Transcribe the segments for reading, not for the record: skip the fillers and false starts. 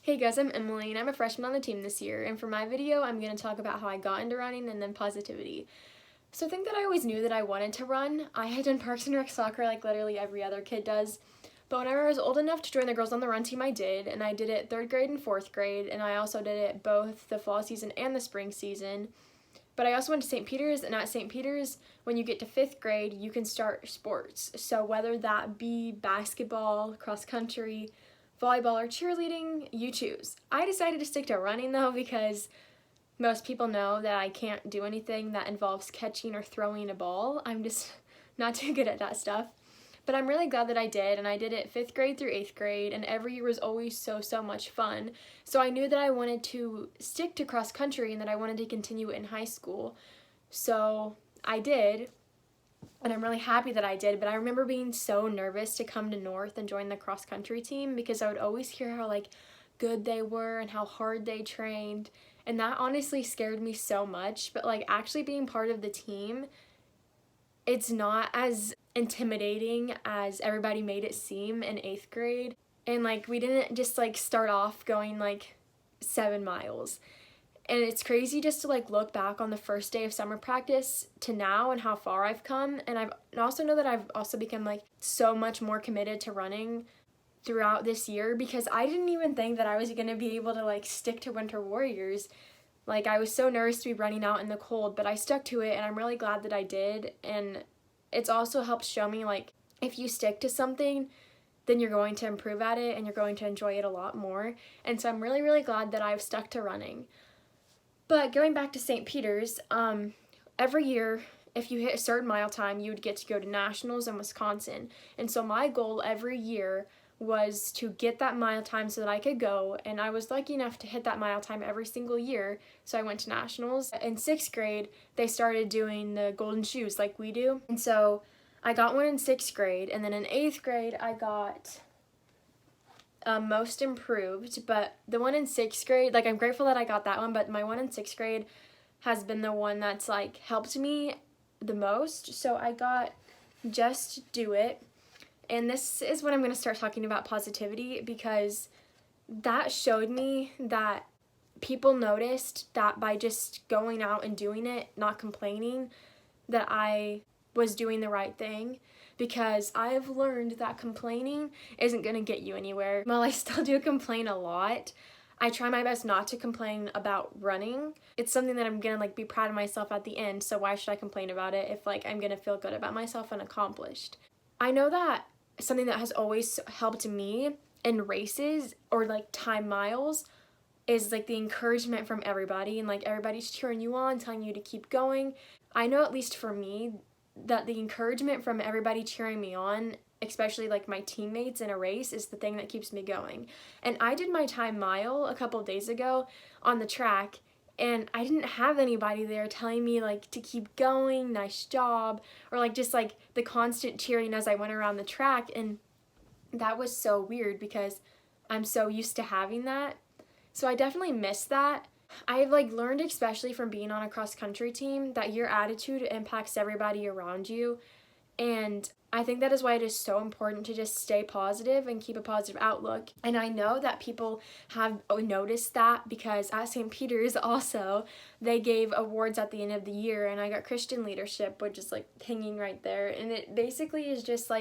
Hey guys, I'm Emily and I'm a freshman on the team this year, and for my video I'm going to talk about how I got into running and then positivity. So I think that I always knew that I wanted to run. I had done Parks and Rec soccer like literally every other kid does, but whenever I was old enough to join the Girls on the Run team I did, and I did it 3rd grade and 4th grade, and I also did it both the fall season and the spring season. But I also went to St. Peter's, and at St. Peter's, when you get to 5th grade, you can start sports. So whether that be basketball, cross country, volleyball, or cheerleading, you choose. I decided to stick to running though because most people know that I can't do anything that involves catching or throwing a ball. I'm just not too good at that stuff. But I'm really glad that I did, and I did it 5th grade through 8th grade, and every year was always so much fun. So I knew that I wanted to stick to cross country and that I wanted to continue it in high school. So I did, and I'm really happy that I did, but I remember being so nervous to come to North and join the cross country team because I would always hear how good they were and how hard they trained, and that honestly scared me so much. But actually being part of the team, it's not as intimidating as everybody made it seem in 8th grade. And we didn't just start off going 7 miles. And it's crazy just to look back on the first day of summer practice to now and how far I've come. And I also know that I've also become so much more committed to running throughout this year, because I didn't even think that I was going to be able to stick to Winter Warriors. I was so nervous to be running out in the cold, but I stuck to it, and I'm really glad that I did. And it's also helped show me if you stick to something, then you're going to improve at it and you're going to enjoy it a lot more. And so I'm really glad that I've stuck to running. But going back to St. Peter's, every year, if you hit a certain mile time, you would get to go to nationals in Wisconsin. And so my goal every year was to get that mile time so that I could go, and I was lucky enough to hit that mile time every single year, so I went to nationals. In 6th grade, they started doing the golden shoes like we do, and so I got one in 6th grade, and then in 8th grade, I got most improved. But the one in 6th grade, I'm grateful that I got that one, but my one in 6th grade has been the one that's helped me the most, so I got Just Do It. And this is when I'm going to start talking about positivity, because that showed me that people noticed that by just going out and doing it, not complaining, that I was doing the right thing. Because I've learned that complaining isn't going to get you anywhere. While I still do complain a lot, I try my best not to complain about running. It's something that I'm going to be proud of myself at the end, so why should I complain about it if I'm going to feel good about myself and accomplished? I know that something that has always helped me in races or time miles is the encouragement from everybody, and everybody's cheering you on, telling you to keep going. I know, at least for me, that the encouragement from everybody cheering me on, especially my teammates in a race, is the thing that keeps me going. And I did my time mile a couple days ago on the track, and I didn't have anybody there telling me to keep going, nice job, or just the constant cheering as I went around the track. And that was so weird because I'm so used to having that. So I definitely miss that. I've learned, especially from being on a cross country team, that your attitude impacts everybody around you. And I think that is why it is so important to just stay positive and keep a positive outlook. And I know that people have noticed that, because at St. Peter's also, they gave awards at the end of the year, and I got Christian leadership, which is hanging right there. And it basically is just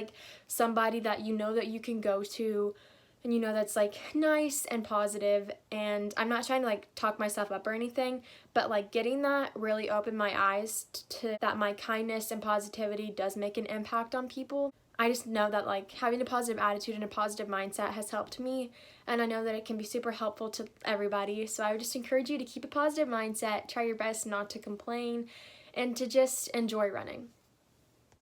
somebody that you know that you can go to, and you know that's nice and positive. And I'm not trying to talk myself up or anything, but getting that really opened my eyes to that my kindness and positivity does make an impact on people. I just know that having a positive attitude and a positive mindset has helped me, and I know that it can be super helpful to everybody. So I would just encourage you to keep a positive mindset, try your best not to complain, and to just enjoy running.